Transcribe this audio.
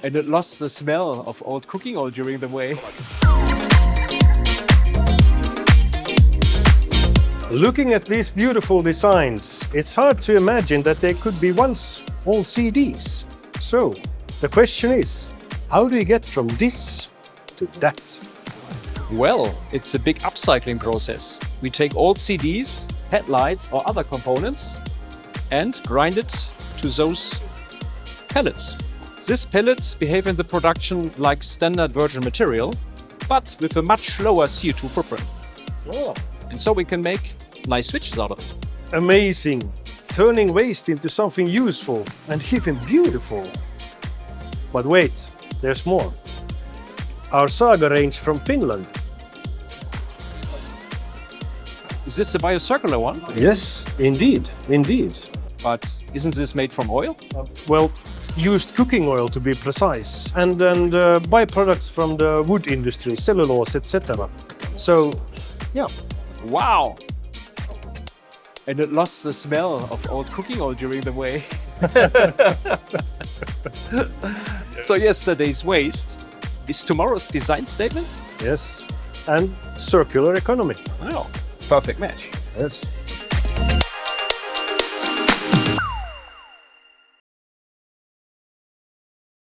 And it lost the smell of old cooking oil during the way. Looking at these beautiful designs, it's hard to imagine that they could be once old CDs. So, the question is, how do you get from this to that? Well, it's a big upcycling process. We take old CDs, headlights or other components and grind it to those pellets. These pellets behave in the production like standard virgin material, but with a much lower CO2 footprint. Oh. And so we can make nice switches out of it. Amazing! Turning waste into something useful and even beautiful. But wait, there's more. Our Saga range from Finland. Is this the biocircular one? Yes, indeed. But isn't this made from oil? Well, used cooking oil to be precise, and byproducts from the wood industry, cellulose, etc. So, yeah. Wow! And it lost the smell of old cooking oil during the way. So yesterday's waste is tomorrow's design statement? Yes, and circular economy. Wow, perfect match. Yes.